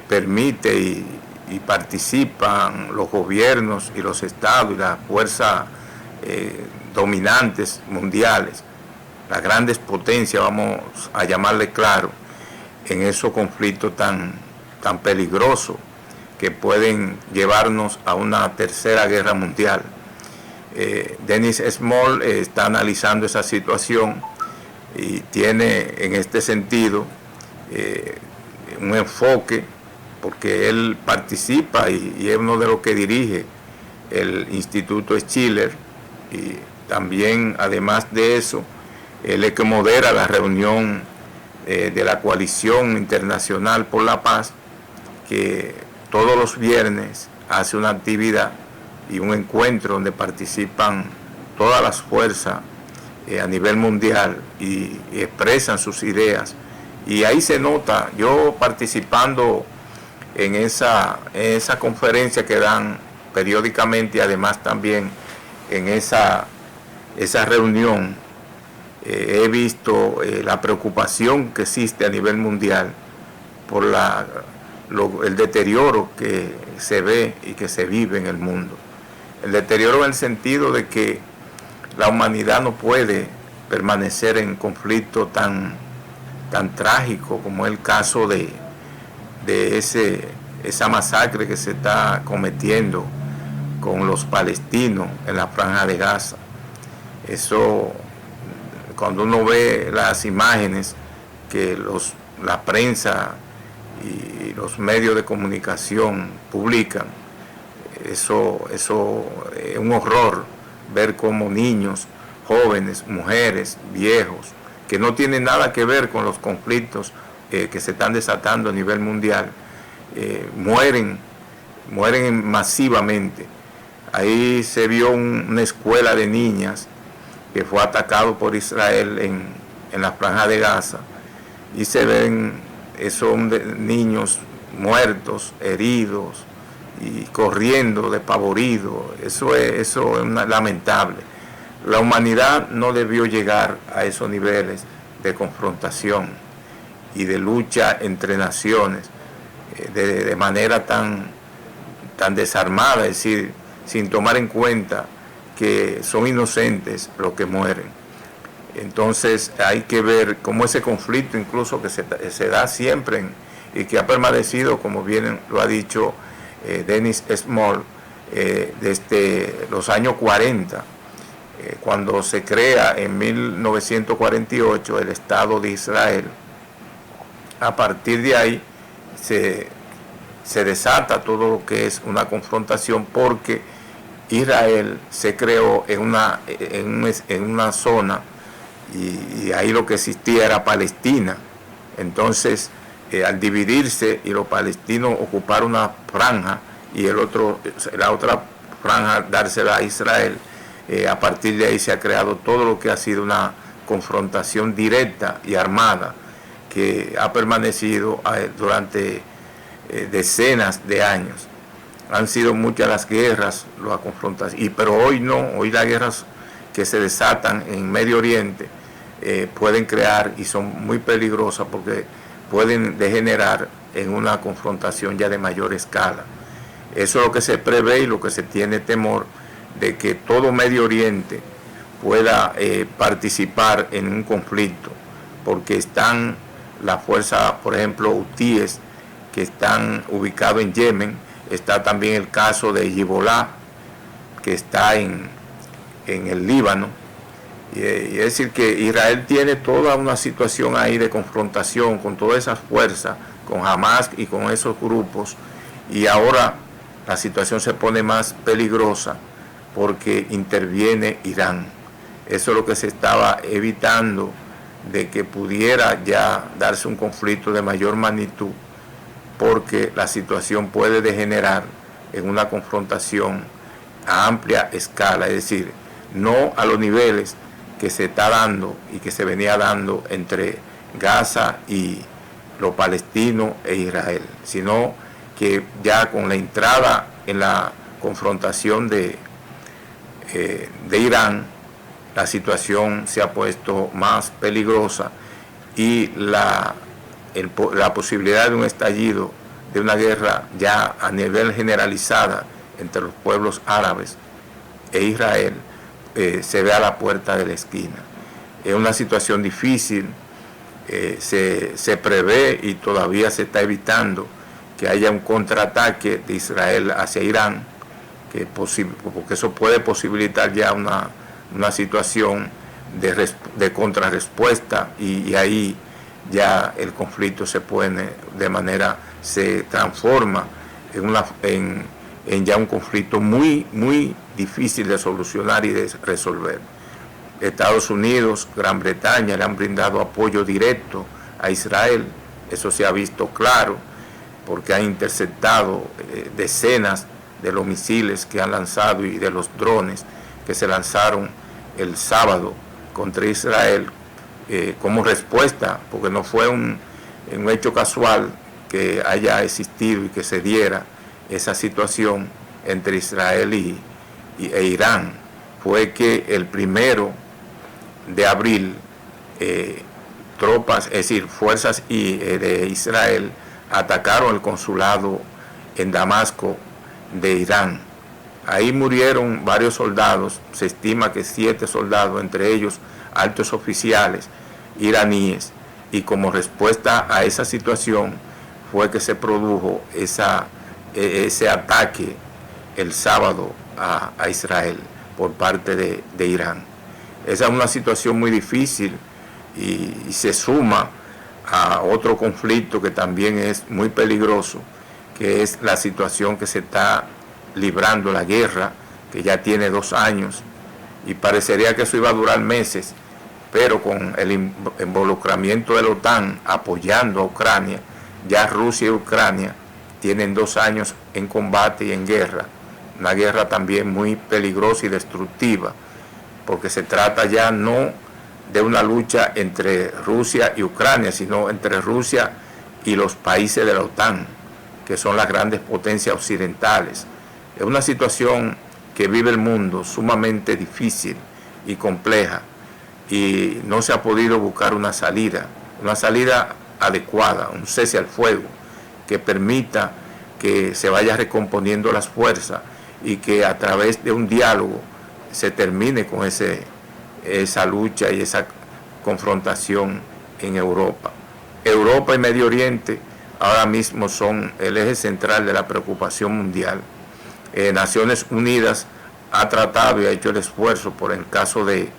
permite y participan los gobiernos y los estados y las fuerzas dominantes mundiales, las grandes potencias, vamos a llamarle claro, en esos conflictos tan peligrosos que pueden llevarnos a una tercera guerra mundial. Dennis Small está analizando esa situación y tiene en este sentido un enfoque, porque él participa y es uno de los que dirige el Instituto Schiller, y también, además de eso, él es que modera la reunión de la Coalición Internacional por la Paz, que todos los viernes hace una actividad y un encuentro donde participan todas las fuerzas a nivel mundial y expresan sus ideas. Y ahí se nota, yo participando en esa conferencia que dan periódicamente y además también en esa reunión, he visto la preocupación que existe a nivel mundial por el deterioro que se ve y que se vive en el mundo. El deterioro en el sentido de que la humanidad no puede permanecer en conflicto tan trágico como es el caso de esa masacre que se está cometiendo con los palestinos en la Franja de Gaza. Eso, cuando uno ve las imágenes que la prensa y los medios de comunicación publican, eso es un horror ver cómo niños, jóvenes, mujeres, viejos, que no tienen nada que ver con los conflictos que se están desatando a nivel mundial, mueren masivamente. Ahí se vio una escuela de niñas que fue atacado por Israel en la Franja de Gaza, y se ven esos niños muertos, heridos y corriendo despavoridos. Eso es lamentable. La humanidad no debió llegar a esos niveles de confrontación y de lucha entre naciones de manera tan desarmada, es decir, sin tomar en cuenta que son inocentes los que mueren. Entonces hay que ver cómo ese conflicto, incluso que se da siempre y que ha permanecido, como bien lo ha dicho Dennis Small, desde los años 40, cuando se crea en 1948 el Estado de Israel. A partir de ahí se desata todo lo que es una confrontación, porque Israel se creó en una zona y ahí lo que existía era Palestina. Entonces, al dividirse y los palestinos ocupar una franja y la otra franja dársela a Israel, a partir de ahí se ha creado todo lo que ha sido una confrontación directa y armada que ha permanecido durante decenas de años. Han sido muchas las guerras, las confrontaciones, pero hoy no, hoy las guerras que se desatan en Medio Oriente pueden crear y son muy peligrosas porque pueden degenerar en una confrontación ya de mayor escala. Eso es lo que se prevé y lo que se tiene temor, de que todo Medio Oriente pueda participar en un conflicto, porque están las fuerzas, por ejemplo, hutíes, que están ubicados en Yemen. Está también el caso de Hezbollah, que está en el Líbano. Y es decir, que Israel tiene toda una situación ahí de confrontación con todas esas fuerzas, con Hamas y con esos grupos. Y ahora la situación se pone más peligrosa porque interviene Irán. Eso es lo que se estaba evitando de que pudiera ya darse un conflicto de mayor magnitud, porque la situación puede degenerar en una confrontación a amplia escala, es decir, no a los niveles que se está dando y que se venía dando entre Gaza y los palestinos e Israel, sino que ya con la entrada en la confrontación de Irán, la situación se ha puesto más peligrosa y la posibilidad de un estallido de una guerra ya a nivel generalizada entre los pueblos árabes e Israel se ve a la puerta de la esquina. Es una situación difícil, se prevé y todavía se está evitando que haya un contraataque de Israel hacia Irán, porque eso puede posibilitar ya una situación de contrarrespuesta y ahí ya el conflicto se transforma en ya un conflicto muy, muy difícil de solucionar y de resolver. Estados Unidos, Gran Bretaña le han brindado apoyo directo a Israel, eso se ha visto claro, porque han interceptado decenas de los misiles que han lanzado y de los drones que se lanzaron el sábado contra Israel como respuesta, porque no fue un hecho casual que haya existido y que se diera esa situación entre Israel e Irán. Fue que el 1 de abril tropas, es decir, fuerzas de Israel atacaron el consulado en Damasco de Irán. Ahí murieron varios soldados, se estima que 7 soldados, entre ellos altos oficiales iraníes, y como respuesta a esa situación fue que se produjo ese ataque el sábado a Israel por parte de Irán. Esa es una situación muy difícil y se suma a otro conflicto que también es muy peligroso, que es la situación que se está librando, la guerra, que ya tiene 2 años, y parecería que eso iba a durar meses, pero con el involucramiento de la OTAN apoyando a Ucrania, ya Rusia y Ucrania tienen 2 años en combate y en guerra, una guerra también muy peligrosa y destructiva, porque se trata ya no de una lucha entre Rusia y Ucrania, sino entre Rusia y los países de la OTAN, que son las grandes potencias occidentales. Es una situación que vive el mundo sumamente difícil y compleja, y no se ha podido buscar una salida adecuada, un cese al fuego que permita que se vaya recomponiendo las fuerzas y que a través de un diálogo se termine con esa lucha y esa confrontación en Europa. Europa y Medio Oriente ahora mismo son el eje central de la preocupación mundial. Naciones Unidas ha tratado y ha hecho el esfuerzo por el caso de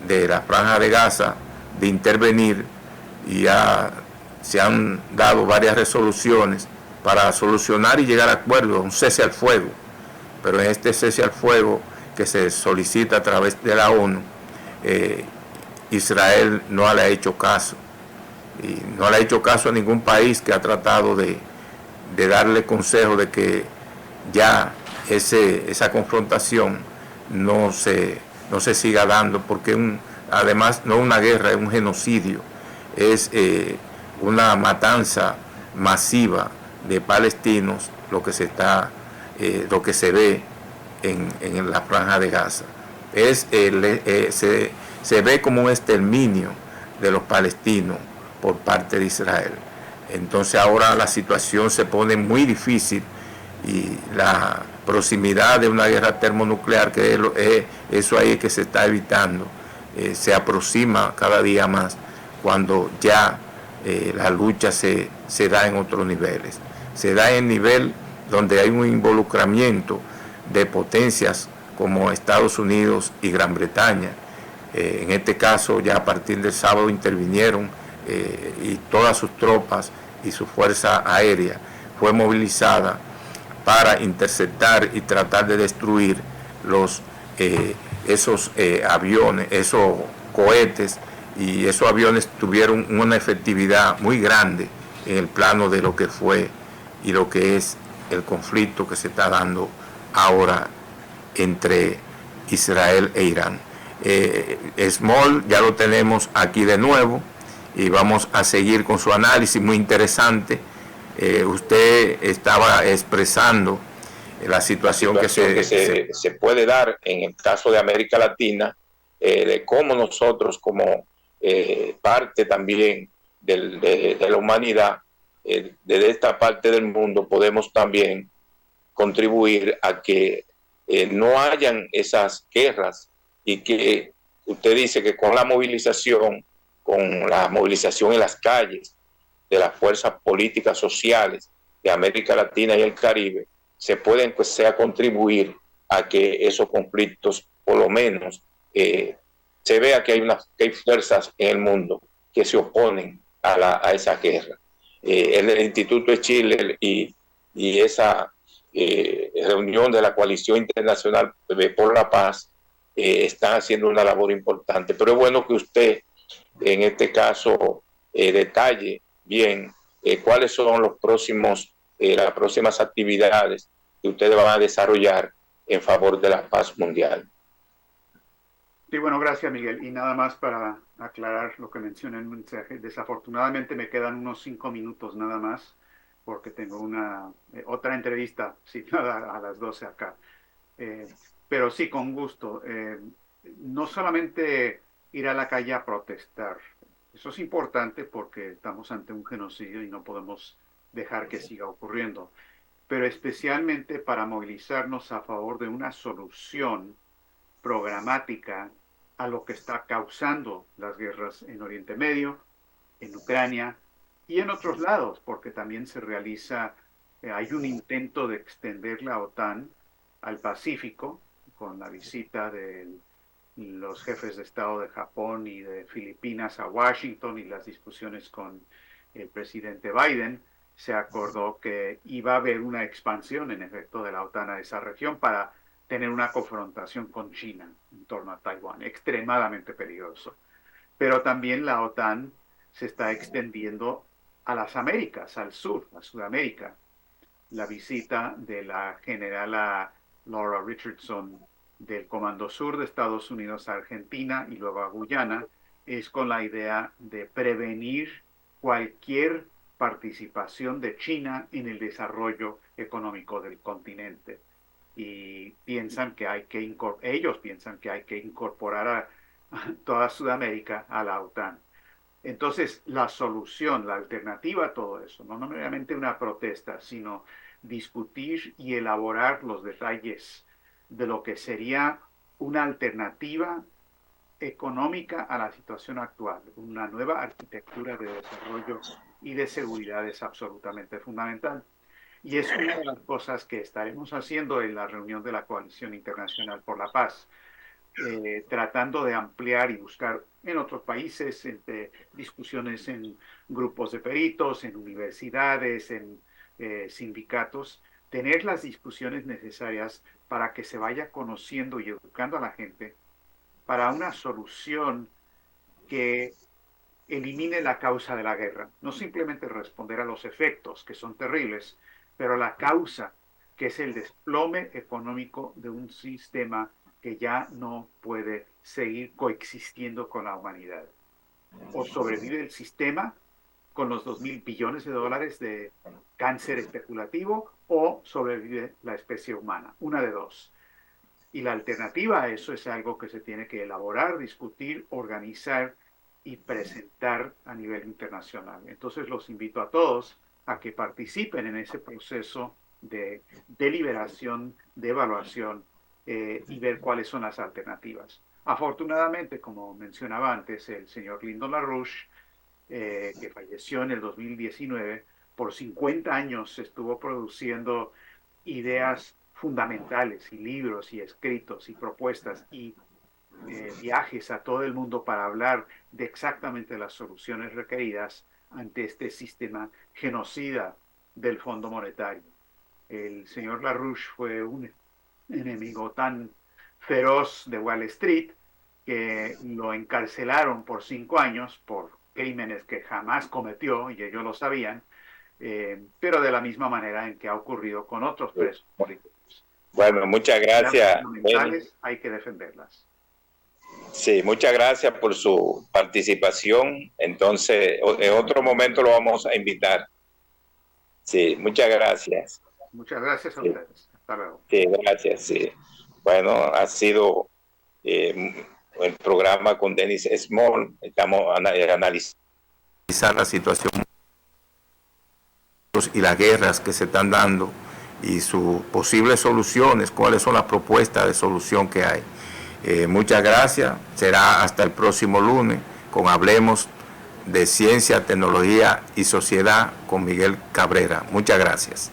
la Franja de Gaza de intervenir, y se han dado varias resoluciones para solucionar y llegar a acuerdos, un cese al fuego, pero en este cese al fuego que se solicita a través de la ONU, Israel no le ha hecho caso, y no le ha hecho caso a ningún país que ha tratado de darle consejo de que ya esa confrontación no se siga dando, porque además no es una guerra, es un genocidio, es una matanza masiva de palestinos lo que se ve en la Franja de Gaza. Se ve como un exterminio de los palestinos por parte de Israel. Entonces ahora la situación se pone muy difícil, y la proximidad de una guerra termonuclear, que eso ahí es que se está evitando, se aproxima cada día más, cuando ya la lucha se da en otros niveles. Se da en el nivel donde hay un involucramiento de potencias como Estados Unidos y Gran Bretaña. En este caso ya a partir del sábado intervinieron y todas sus tropas y su fuerza aérea fue movilizada para interceptar y tratar de destruir esos aviones, esos cohetes y esos aviones tuvieron una efectividad muy grande en el plano de lo que fue y lo que es el conflicto que se está dando ahora entre Israel e Irán. Small ya lo tenemos aquí de nuevo y vamos a seguir con su análisis muy interesante. Usted estaba expresando la situación que se puede dar en el caso de América Latina, de cómo nosotros como parte también de la humanidad, de esta parte del mundo, podemos también contribuir a que no hayan esas guerras y que usted dice que con la movilización en las calles de las fuerzas políticas sociales de América Latina y el Caribe, se pueden pues, sea contribuir a que esos conflictos, por lo menos, se vea que hay fuerzas en el mundo que se oponen a esa guerra. El Instituto de Chile y esa reunión de la Coalición Internacional por la Paz están haciendo una labor importante. Pero es bueno que usted, en este caso, detalle bien cuáles son las próximas actividades que ustedes van a desarrollar en favor de la paz mundial. Sí, bueno, gracias, Miguel. Y nada más para aclarar lo que mencioné en el mensaje. Desafortunadamente me quedan unos 5 minutos nada más, porque tengo otra entrevista citada a las 12 acá. Pero sí, con gusto. No solamente ir a la calle a protestar. Eso es importante porque estamos ante un genocidio y no podemos dejar que siga ocurriendo. Pero especialmente para movilizarnos a favor de una solución programática a lo que está causando las guerras en Oriente Medio, en Ucrania y en otros lados, porque también hay un intento de extender la OTAN al Pacífico con la visita de los jefes de Estado de Japón y de Filipinas a Washington y las discusiones con el presidente Biden. Se acordó que iba a haber una expansión, en efecto, de la OTAN a esa región para tener una confrontación con China en torno a Taiwán, extremadamente peligroso. Pero también la OTAN se está extendiendo a las Américas, al sur, a Sudamérica. La visita de la generala Laura Richardson del Comando Sur de Estados Unidos a Argentina y luego a Guyana es con la idea de prevenir cualquier participación de China en el desarrollo económico del continente. Y piensan que ellos piensan que hay que incorporar a toda Sudamérica a la OTAN. Entonces, la solución, la alternativa a todo eso, no meramente una protesta, sino discutir y elaborar los detalles de lo que sería una alternativa económica a la situación actual, una nueva arquitectura de desarrollo y de seguridad es absolutamente fundamental. Y es una de las cosas que estaremos haciendo en la reunión de la Coalición Internacional por la Paz, tratando de ampliar y buscar en otros países, discusiones en grupos de peritos, en universidades, en sindicatos, tener las discusiones necesarias para que se vaya conociendo y educando a la gente para una solución que elimine la causa de la guerra, no simplemente responder a los efectos, que son terribles, pero la causa, que es el desplome económico de un sistema que ya no puede seguir coexistiendo con la humanidad. O sobrevive el sistema con los 2.000 billones de dólares de cáncer especulativo, o sobrevive la especie humana, una de dos. Y la alternativa a eso es algo que se tiene que elaborar, discutir, organizar y presentar a nivel internacional. Entonces los invito a todos a que participen en ese proceso de deliberación, de evaluación y ver cuáles son las alternativas. Afortunadamente, como mencionaba antes, el señor Lyndon LaRouche, que falleció en el 2019, por 50 años estuvo produciendo ideas fundamentales y libros y escritos y propuestas y viajes a todo el mundo para hablar de exactamente las soluciones requeridas ante este sistema genocida del Fondo Monetario. El señor LaRouche fue un enemigo tan feroz de Wall Street que lo encarcelaron por 5 años por crímenes que jamás cometió y ellos lo sabían, pero de la misma manera en que ha ocurrido con otros presos políticos. Bueno, muchas gracias. Fundamentales, hay que defenderlas. Sí, muchas gracias por su participación. Entonces, en otro momento lo vamos a invitar. Sí, muchas gracias. Muchas gracias a ustedes. Hasta luego. Sí, gracias. Sí. Bueno, ha sido el programa con Dennis Small. Estamos analizando la situación y las guerras que se están dando y sus posibles soluciones, cuáles son las propuestas de solución que hay. Muchas gracias. Será hasta el próximo lunes con Hablemos de Ciencia, Tecnología y Sociedad con Miguel Cabrera. Muchas gracias.